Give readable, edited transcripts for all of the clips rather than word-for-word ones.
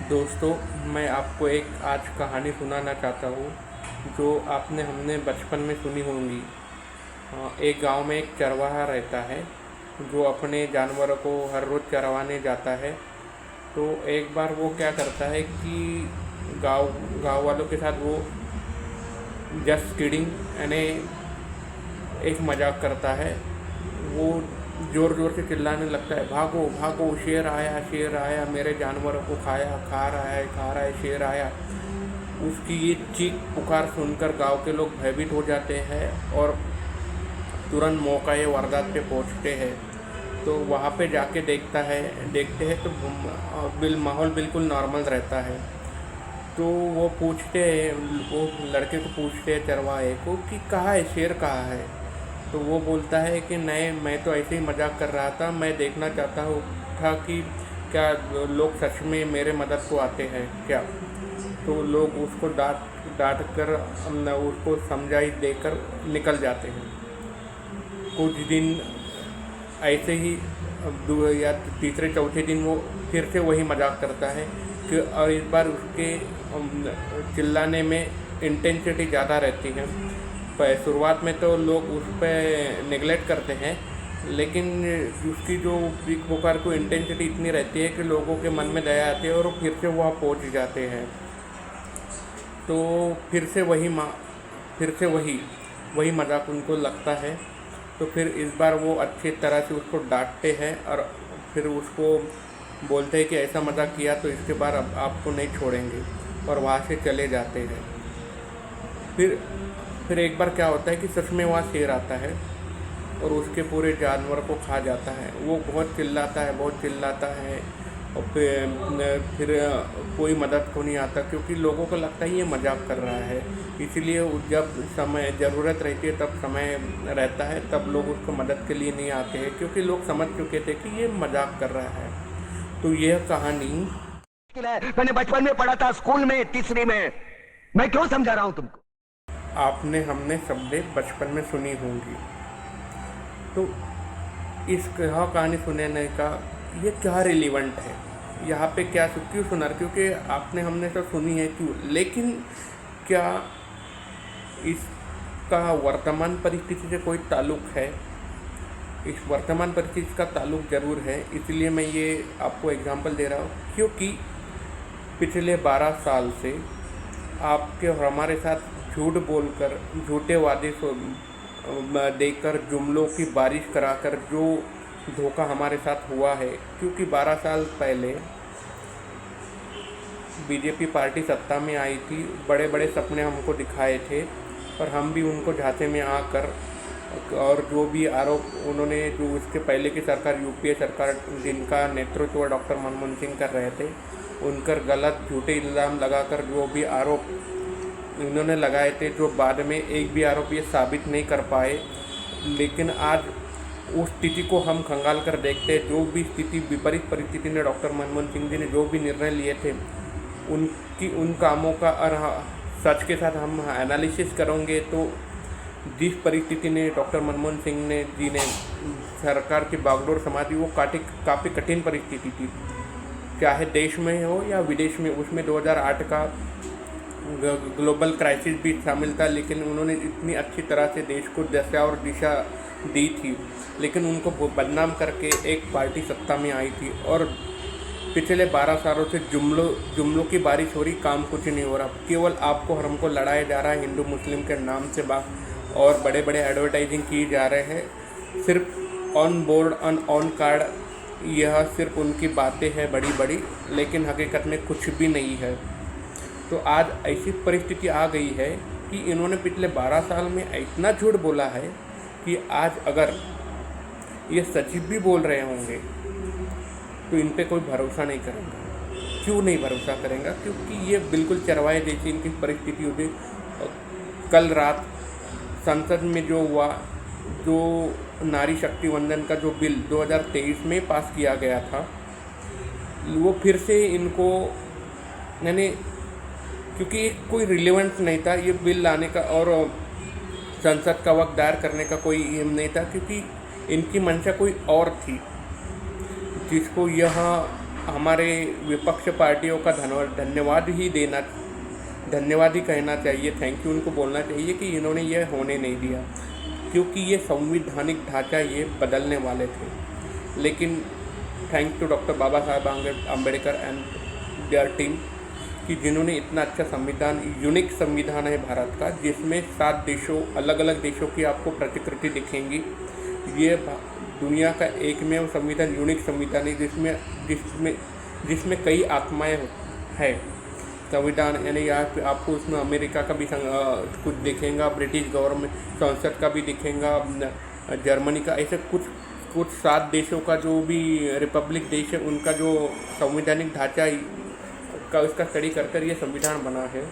दोस्तों, मैं आपको एक आज कहानी सुनाना चाहता हूँ जो आपने हमने बचपन में सुनी होंगी। एक गांव में एक चरवाहा रहता है जो अपने जानवरों को हर रोज़ चरवाने जाता है। तो एक बार वो क्या करता है कि गांव गांव वालों के साथ वो जस्ट किडिंग यानी एक मजाक करता है। वो ज़ोर ज़ोर से चिल्लाने लगता है, भागो भागो, शेर आया, मेरे जानवरों को खा रहा है, शेर आया। उसकी ये चीख पुकार सुनकर गांव के लोग भयभीत हो जाते हैं और तुरंत मौका ये वारदात पे पहुंचते हैं। तो वहाँ पे जाके देखते हैं तो माहौल बिल्कुल नॉर्मल रहता है। तो वो लड़के को पूछते हैं चरवाहे को कि कहाँ है शेर, कहाँ है। तो वो बोलता है कि नहीं, मैं तो ऐसे ही मजाक कर रहा था, मैं देखना चाहता हूँ था कि क्या लोग सच में मेरे मदद को आते हैं क्या। तो लोग उसको डांट कर उसको समझाई देकर निकल जाते हैं। कुछ दिन ऐसे ही या तीसरे चौथे दिन वो फिर से वही मजाक करता है कि और इस बार उसके चिल्लाने में इंटेंसिटी ज़्यादा रहती है। पर शुरुआत में तो लोग उस पर नेगलेक्ट करते हैं, लेकिन उसकी जो चीख पुकार को इंटेंसिटी इतनी रहती है कि लोगों के मन में दया आती है और फिर से वह पहुंच जाते हैं। तो फिर से वही मजाक उनको लगता है। तो फिर इस बार वो अच्छी तरह से उसको डांटते हैं और फिर उसको बोलते हैं कि ऐसा मजाक किया तो इसके बाद अब आपको नहीं छोड़ेंगे, और वहाँ से चले जाते हैं। फिर एक बार क्या होता है कि सच में वहाँ शेर आता है और उसके पूरे जानवर को खा जाता है। वो बहुत चिल्लाता है और फिर कोई मदद को नहीं आता, क्योंकि लोगों को लगता है ये मजाक कर रहा है। इसलिए जब समय ज़रूरत रहती है, तब समय रहता है, तब लोग उसको मदद के लिए नहीं आते हैं, क्योंकि लोग समझ चुके थे कि ये मजाक कर रहा है। तो यह कहानी मैंने बचपन में पढ़ा था, स्कूल में, तीसरी में। मैं क्यों समझा रहा हूं तुमको? आपने हमने सबने बचपन में सुनी होंगी। तो इस कहानी सुनने का ये क्या रिलीवेंट है, यहाँ पे क्यों सुना, क्योंकि आपने हमने तो सुनी है क्यों, लेकिन क्या इसका वर्तमान परिस्थिति से कोई ताल्लुक़ है? इस वर्तमान परिस्थिति का ताल्लुक़ ज़रूर है, इसलिए मैं ये आपको एग्जांपल दे रहा हूँ। क्योंकि पिछले 12 साल से आपके और हमारे साथ झूठ बोलकर, झूठे वादे देकर, जुमलों की बारिश कराकर जो धोखा हमारे साथ हुआ है। क्योंकि 12 साल पहले बीजेपी पार्टी सत्ता में आई थी, बड़े बड़े सपने हमको दिखाए थे, और हम भी उनको झांसे में आकर, और जो भी आरोप उन्होंने, जो उसके पहले की सरकार, यूपीए सरकार, जिनका नेतृत्व डॉक्टर मनमोहन सिंह कर रहे थे, उनकर गलत झूठे इल्ज़ाम लगाकर जो भी आरोप उन्होंने लगाए थे, जो बाद में एक भी आरोप ये साबित नहीं कर पाए। लेकिन आज उस स्थिति को हम खंगाल कर देखते हैं। जो भी स्थिति, विपरीत परिस्थिति ने डॉक्टर मनमोहन सिंह जी ने जो भी निर्णय लिए थे, उन कामों का और सच के साथ हम एनालिसिस करेंगे तो जिस परिस्थिति ने डॉक्टर मनमोहन सिंह जी ने सरकार की बागडोर संभाली, वो काफ़ी कठिन परिस्थिति थी, चाहे देश में हो या विदेश में। उसमें 2008 का ग्लोबल क्राइसिस भी शामिल था, लेकिन उन्होंने इतनी अच्छी तरह से देश को दशा और दिशा दी थी। लेकिन उनको बदनाम करके एक पार्टी सत्ता में आई थी, और पिछले 12 सालों से जुमलों की बारिश हो रही, काम कुछ नहीं हो रहा। केवल आपको और हमको लड़ाया जा रहा है हिंदू मुस्लिम के नाम से, और बड़े बड़े एडवर्टाइजिंग किए जा रहे हैं। सिर्फ ऑन बोर्ड ऑन कार्ड यह सिर्फ उनकी बातें हैं बड़ी बड़ी, लेकिन हकीकत में कुछ भी नहीं है। तो आज ऐसी परिस्थिति आ गई है कि इन्होंने पिछले 12 साल में इतना झूठ बोला है कि आज अगर ये सच भी बोल रहे होंगे तो इन पे कोई भरोसा नहीं करेगा। क्यों नहीं भरोसा करेगा? क्योंकि ये बिल्कुल चरवाहे जैसी इनकी परिस्थिति होगी। कल रात संसद में जो हुआ, जो नारी शक्ति वंदन का जो बिल 2023 में पास किया गया था, वो फिर से इनको, यानी क्योंकि कोई रिलेवेंट नहीं था ये बिल लाने का, और संसद का वक्त दायर करने का कोई एम नहीं था, क्योंकि इनकी मंशा कोई और थी, जिसको यहाँ हमारे विपक्ष पार्टियों का धन्यवाद ही कहना चाहिए, थैंक यू उनको बोलना चाहिए कि इन्होंने ये होने नहीं दिया, क्योंकि ये संवैधानिक ढांचा ये बदलने वाले थे। लेकिन thanks to doctor Baba Saheb Ambedkar and their team कि जिन्होंने इतना अच्छा संविधान, यूनिक संविधान है भारत का, जिसमें 7 देशों, अलग अलग देशों की आपको प्रतिकृति दिखेंगी। ये दुनिया का एकमेव संविधान, यूनिक संविधान है जिसमें कई आत्माएं है संविधान, यानी यहाँ आपको उसमें अमेरिका का भी कुछ दिखेगा, ब्रिटिश गवर्नमेंट संसद का भी दिखेगा, जर्मनी का, ऐसे कुछ 7 देशों का जो भी रिपब्लिक देश है उनका जो संवैधानिक ढांचा का उसका स्टडी कर ये संविधान बना है।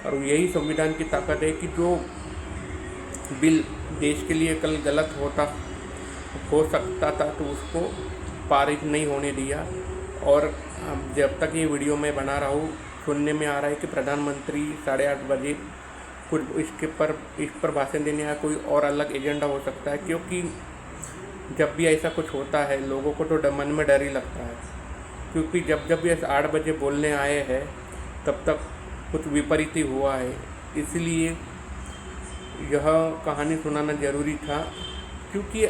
और यही संविधान की ताकत है कि जो बिल देश के लिए कल गलत हो सकता था तो उसको पारित नहीं होने दिया। और जब तक ये वीडियो मैं बना रहा हूँ, सुनने में आ रहा है कि प्रधानमंत्री 8:30 बजे कुछ इस पर भाषण देने या कोई और अलग एजेंडा हो सकता है, क्योंकि जब भी ऐसा कुछ होता है लोगों को तो मन में डर ही लगता है, क्योंकि जब ये 8 बजे बोलने आए हैं तब तक कुछ विपरीत ही हुआ है। इसलिए यह कहानी सुनाना ज़रूरी था, क्योंकि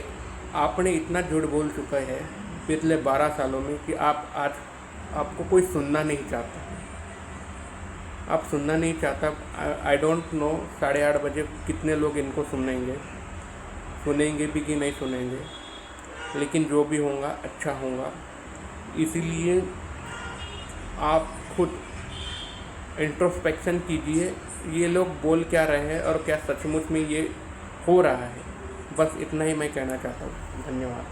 आपने इतना झूठ बोल चुका है पिछले 12 सालों में कि आपको कोई सुनना नहीं चाहता। आप सुनना नहीं चाहता। आई डोंट नो 8:30 बजे कितने लोग इनको सुनेंगे भी कि नहीं सुनेंगे, लेकिन जो भी होगा अच्छा होगा। इसीलिए आप खुद इंट्रोस्पेक्शन कीजिए, ये लोग बोल क्या रहे हैं और क्या सचमुच में ये हो रहा है। बस इतना ही मैं कहना चाहता हूँ। धन्यवाद।